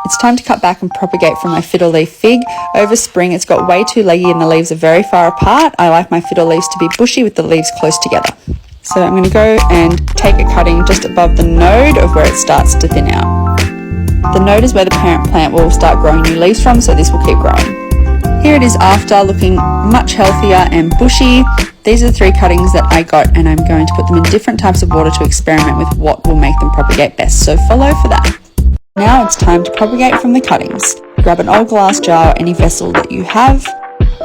It's time to cut back and propagate from my fiddle leaf fig. Over spring, it's got way too leggy and the leaves are very far apart. I like my fiddle leaves to be bushy with the leaves close together. So I'm going to go and take a cutting just above the node of where it starts to thin out. The node is where the parent plant will start growing new leaves from, so this will keep growing. Here it is after, looking much healthier and bushy. These are the 3 cuttings that I got, and I'm going to put them in different types of water to experiment with what will make them propagate best, so follow for that. Now it's time to propagate from the cuttings. Grab an old glass jar or any vessel that you have.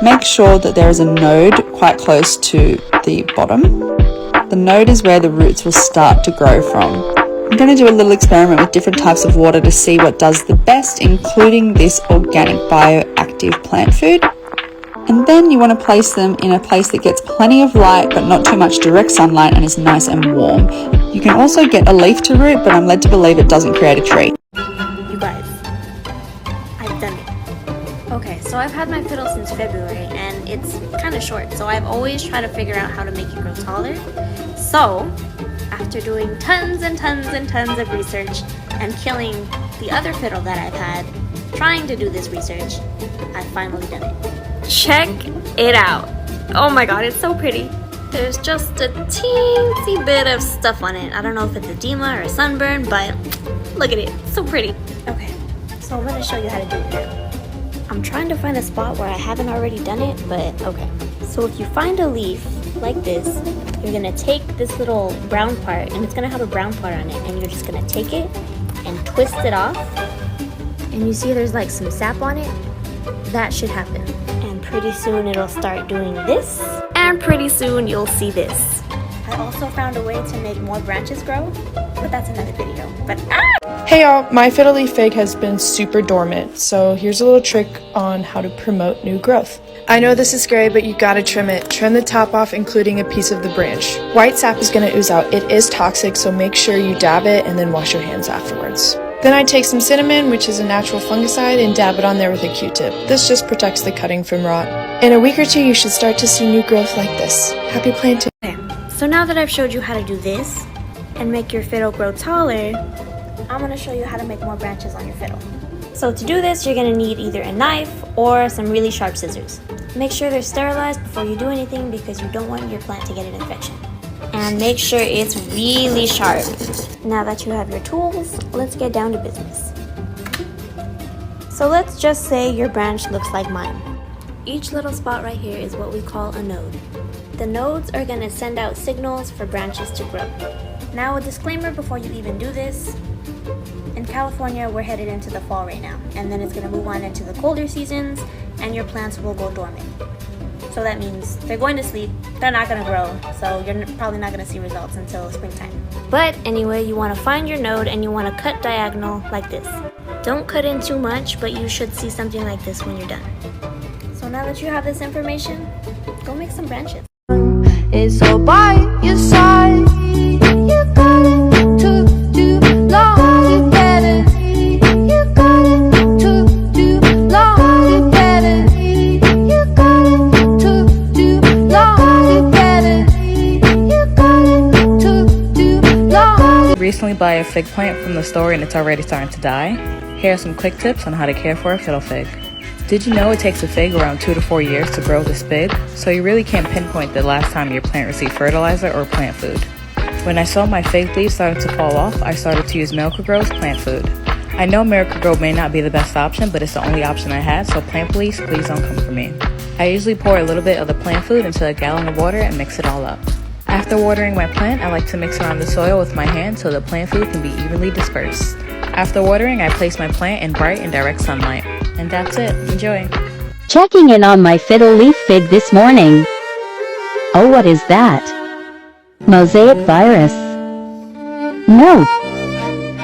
Make sure that there is a node quite close to the bottom. The node is where the roots will start to grow from. I'm going to do a little experiment with different types of water to see what does the best, including this organic bioactive plant food. And then you want to place them in a place that gets plenty of light but not too much direct sunlight and is nice and warm. You can also get a leaf to root, but I'm led to believe it doesn't create a tree. You guys, I've done it. Okay, so I've had my fiddle since February and it's kind of short, so I've always tried to figure out how to make it grow taller. So, after doing tons and tons and tons of research and killing the other fiddle that I've had trying to do this research, I've finally done it. Check it out. Oh my god, it's so pretty. There's just a teensy bit of stuff on it. I don't know if it's edema or sunburn, but look at it. It's so pretty. Okay, so I'm gonna show you how to do it now. I'm trying to find a spot where I haven't already done it, but okay. So if you find a leaf like this, you're gonna take this little brown part, and it's gonna have a brown part on it, and you're just gonna take it and twist it off. And you see there's like some sap on it? That should happen. And pretty soon it'll start doing this, and pretty soon you'll see this. I also found a way to make more branches grow, but that's another video. But Hey y'all, my fiddle leaf fig has been super dormant, so here's a little trick on how to promote new growth. I know this is scary, but you gotta trim it. Trim the top off, including a piece of the branch. White sap is gonna ooze out. It is toxic, so make sure you dab it and then wash your hands afterwards. Then I take some cinnamon, which is a natural fungicide, and dab it on there with a Q-tip. This just protects the cutting from rot. In a week or 2, you should start to see new growth like this. Happy planting! okay, so now that I've showed you how to do this and make your fiddle grow taller, I'm gonna show you how to make more branches on your fiddle. So to do this, you're gonna need either a knife or some really sharp scissors. Make sure they're sterilized before you do anything because you don't want your plant to get an infection. And make sure it's really sharp. Now that you have your tools, let's get down to business. So let's just say your branch looks like mine. Each little spot right here is what we call a node. The nodes are gonna send out signals for branches to grow. Now a disclaimer before you even do this. In California, we're headed into the fall right now, and then it's gonna move on into the colder seasons, and your plants will go dormant. So that means they're going to sleep, they're not gonna grow, so you're probably not gonna see results until springtime. But anyway, you wanna find your node and you wanna cut diagonal like this. Don't cut in too much, but you should see something like this when you're done. So now that you have this information, go make some branches. It's all by your side. You got it too long. You better. You got it too long. You better. You got it too long. You better. You got it too long. Recently buy a fig plant from the store and it's already starting to die. Here are some quick tips on how to care for a fiddle fig. Did you know it takes a fig around 2 to 4 years to grow this big? So you really can't pinpoint the last time your plant received fertilizer or plant food. When I saw my fig leaves starting to fall off, I started to use Miracle-Gro's plant food. I know Miracle-Gro may not be the best option, but it's the only option I had, so plant please don't come for me. I usually pour a little bit of the plant food into a gallon of water and mix it all up. After watering my plant, I like to mix around the soil with my hand so the plant food can be evenly dispersed. After watering, I place my plant in bright and direct sunlight. And that's it. Enjoy. Checking in on my fiddle leaf fig this morning. Oh, what is that? Mosaic virus. Nope.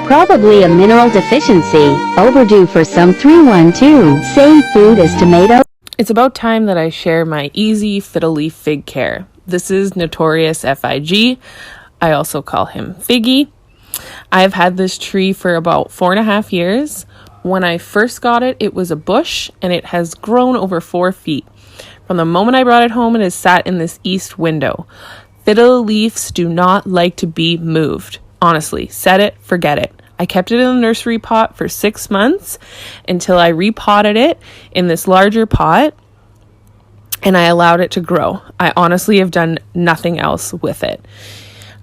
Probably a mineral deficiency. Overdue for some 312. Same food as tomato. It's about time that I share my easy fiddle leaf fig care. This is Notorious FIG. I also call him Figgy. I've had this tree for about 4.5 years. When I first got it, it was a bush and it has grown over 4 feet. From the moment I brought it home, it has sat in this east window. Fiddle leaves do not like to be moved. Honestly, set it, forget it. I kept it in a nursery pot for 6 months until I repotted it in this larger pot and I allowed it to grow. I honestly have done nothing else with it.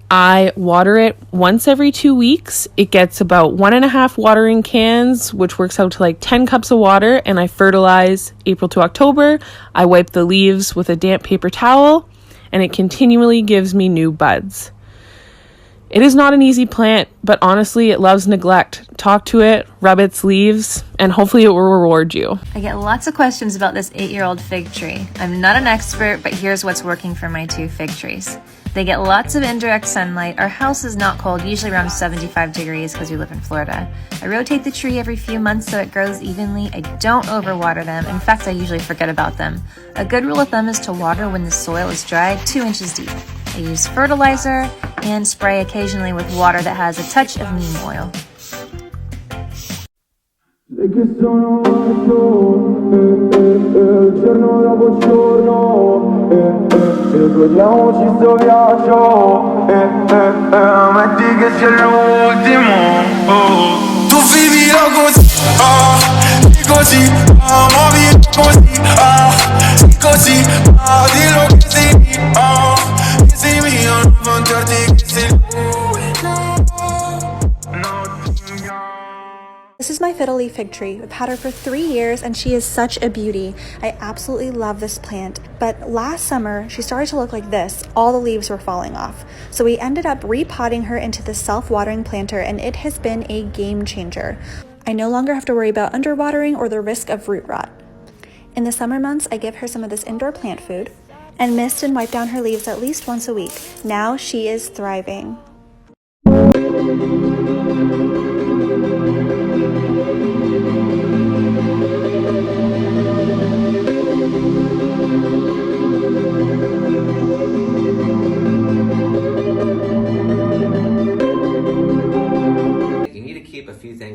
I water it once every 2 weeks. It gets about 1.5 watering cans, which works out to like 10 cups of water, and I fertilize April to October. I wipe the leaves with a damp paper towel, and it continually gives me new buds. It is not an easy plant, but honestly, it loves neglect. Talk to it, rub its leaves, and hopefully it will reward you. I get lots of questions about this 8-year-old fig tree. I'm not an expert, but here's what's working for my 2 fig trees. They get lots of indirect sunlight. Our house is not cold, usually around 75 degrees because we live in Florida. I rotate the tree every few months so it grows evenly. I don't overwater them. In fact, I usually forget about them. A good rule of thumb is to water when the soil is dry, 2 inches deep. I use fertilizer and spray occasionally with water that has a touch of neem oil. Tu vivilo così, muovilo così, dillo che sei mio, non mangiarti che sei This is my fiddle leaf fig tree. I've had her for 3 years and she is such a beauty. I absolutely love this plant, but last summer she started to look like this. All the leaves were falling off. So we ended up repotting her into the self-watering planter and it has been a game changer. I no longer have to worry about underwatering or the risk of root rot. In the summer months, I give her some of this indoor plant food and mist and wipe down her leaves at least once a week. Now she is thriving.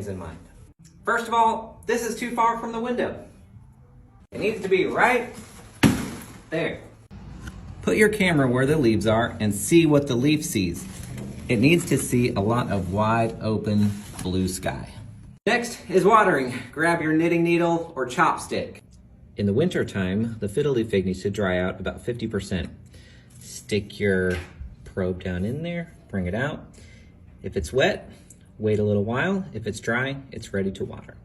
In mind. First of all, this is too far from the window. It needs to be right there. Put your camera where the leaves are and see what the leaf sees. It needs to see a lot of wide open blue sky. Next is watering. Grab your knitting needle or chopstick. In the winter time, the fiddle leaf fig needs to dry out about 50%. Stick your probe down in there, bring it out. If it's wet, wait a little while. If it's dry, it's ready to water.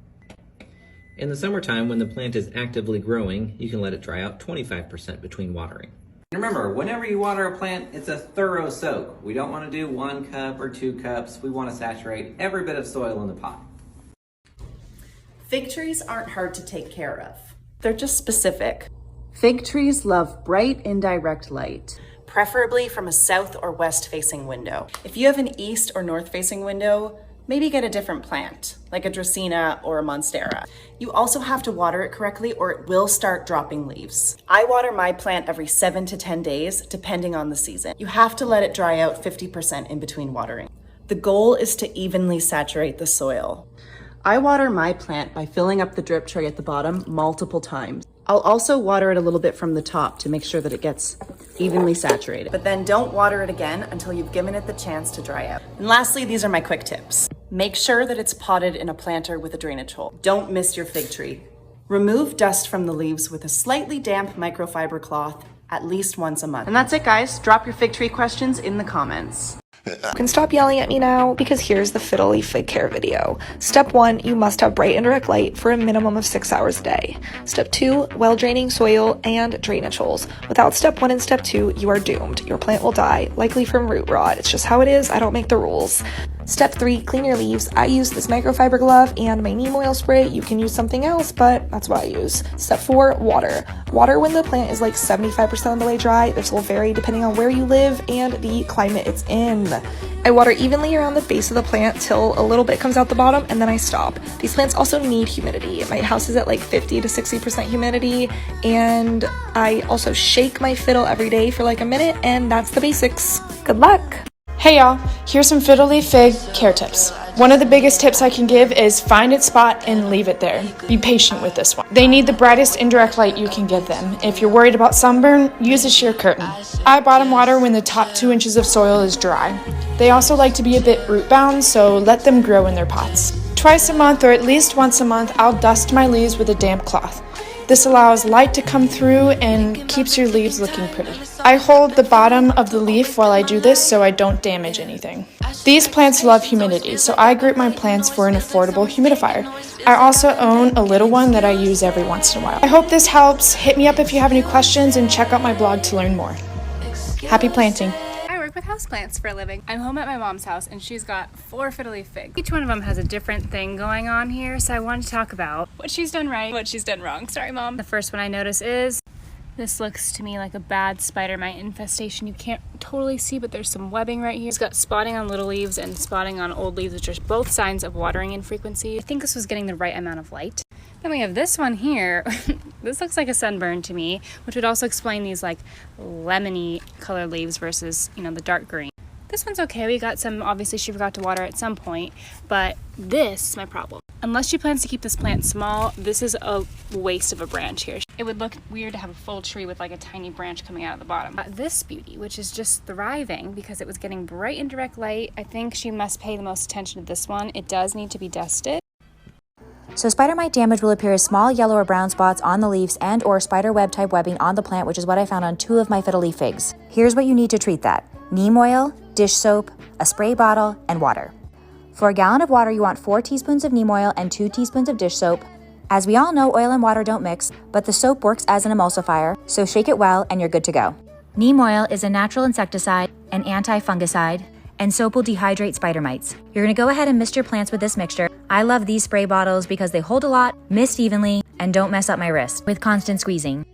In the summertime, when the plant is actively growing, you can let it dry out 25% between watering. Remember, whenever you water a plant, it's a thorough soak. We don't want to do 1 cup or 2 cups. We want to saturate every bit of soil in the pot. Fig trees aren't hard to take care of. They're just specific. Fig trees love bright, indirect light, preferably from a south or west facing window. If you have an east or north facing window, maybe get a different plant, like a Dracaena or a Monstera. You also have to water it correctly or it will start dropping leaves. I water my plant every 7 to 10 days, depending on the season. You have to let it dry out 50% in between watering. The goal is to evenly saturate the soil. I water my plant by filling up the drip tray at the bottom multiple times. I'll also water it a little bit from the top to make sure that it gets evenly saturated. But then don't water it again until you've given it the chance to dry out. And lastly, these are my quick tips. Make sure that it's potted in a planter with a drainage hole. Don't miss your fig tree. Remove dust from the leaves with a slightly damp microfiber cloth at least once a month. And that's it, guys. Drop your fig tree questions in the comments. You can stop yelling at me now because here's the fiddle leaf fig care video. Step 1, you must have bright indirect light for a minimum of 6 hours a day. Step 2, well draining soil and drainage holes. Without step 1 and step 2, you are doomed. Your plant will die, likely from root rot. It's just how it is. I don't make the rules. Step 3, clean your leaves. I use this microfiber glove and my neem oil spray. You can use something else, but that's what I use. Step 4, water. Water when the plant is like 75% of the way dry. This will vary depending on where you live and the climate it's in. I water evenly around the base of the plant till a little bit comes out the bottom and then I stop. These plants also need humidity. My house is at like 50 to 60% humidity, and I also shake my fiddle every day for like a minute, and that's the basics. Good luck! Hey y'all, here's some fiddle leaf fig care tips. One of the biggest tips I can give is find its spot and leave it there. Be patient with this one. They need the brightest indirect light you can give them. If you're worried about sunburn, use a sheer curtain. I bottom water when the top 2 inches of soil is dry. They also like to be a bit root bound, so let them grow in their pots. Twice a month or at least once a month, I'll dust my leaves with a damp cloth. This allows light to come through and keeps your leaves looking pretty. I hold the bottom of the leaf while I do this so I don't damage anything. These plants love humidity, so I group my plants for an affordable humidifier. I also own a little one that I use every once in a while. I hope this helps. Hit me up if you have any questions and check out my blog to learn more. Happy planting! With houseplants for a living. I'm home at my mom's house and she's got 4 fiddle leaf figs. Each one of them has a different thing going on here, so I want to talk about what she's done right, what she's done wrong. Sorry, Mom. The first one I notice is this looks to me like a bad spider mite infestation. You can't totally see, but there's some webbing right here. It's got spotting on little leaves and spotting on old leaves, which are both signs of watering infrequency. I think this was getting the right amount of light. Then we have this one here. This looks like a sunburn to me, which would also explain these like lemony colored leaves versus, the dark green. This one's okay. We got some, obviously she forgot to water at some point, but this is my problem. Unless she plans to keep this plant small, this is a waste of a branch here. It would look weird to have a full tree with like a tiny branch coming out of the bottom. This beauty, which is just thriving because it was getting bright and direct light. I think she must pay the most attention to this one. It does need to be dusted. So spider mite damage will appear as small yellow or brown spots on the leaves and or spider web type webbing on the plant, which is what I found on 2 of my fiddle leaf figs. Here's what you need to treat that. Neem oil, dish soap, a spray bottle, and water. For a gallon of water, you want 4 teaspoons of neem oil and 2 teaspoons of dish soap. As we all know, oil and water don't mix, but the soap works as an emulsifier, so shake it well and you're good to go. Neem oil is a natural insecticide, an anti-fungicide, and soap will dehydrate spider mites. You're gonna go ahead and mist your plants with this mixture. I love these spray bottles because they hold a lot, mist evenly, and don't mess up my wrist with constant squeezing.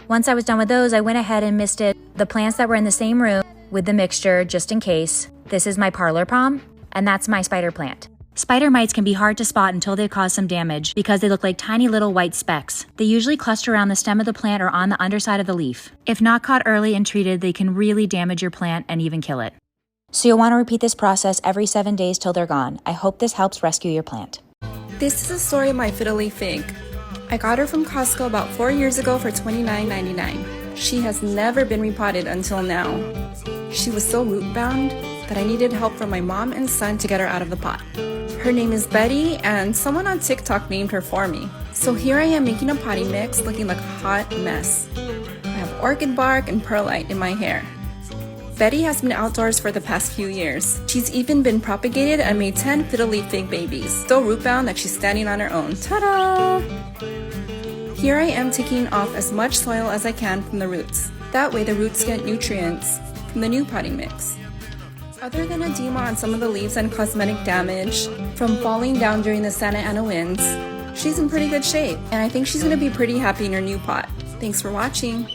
Once I was done with those, I went ahead and misted the plants that were in the same room with the mixture just in case. This is my parlor palm, and that's my spider plant. Spider mites can be hard to spot until they cause some damage because they look like tiny little white specks. They usually cluster around the stem of the plant or on the underside of the leaf. If not caught early and treated, they can really damage your plant and even kill it. So you'll want to repeat this process every 7 days till they're gone. I hope this helps rescue your plant. This is a story of my fiddle leaf fig. I got her from Costco about 4 years ago for $29.99. She has never been repotted until now. She was so root bound that I needed help from my mom and son to get her out of the pot. Her name is Betty and someone on TikTok named her for me. So here I am making a potting mix looking like a hot mess. I have orchid bark and perlite in my hair. Betty has been outdoors for the past few years. She's even been propagated and made 10 fiddle leaf fig babies. So root bound that she's standing on her own. Ta-da! Here I am taking off as much soil as I can from the roots. That way the roots get nutrients from the new potting mix. Other than edema on some of the leaves and cosmetic damage from falling down during the Santa Ana winds, she's in pretty good shape, and I think she's going to be pretty happy in her new pot. Thanks for watching!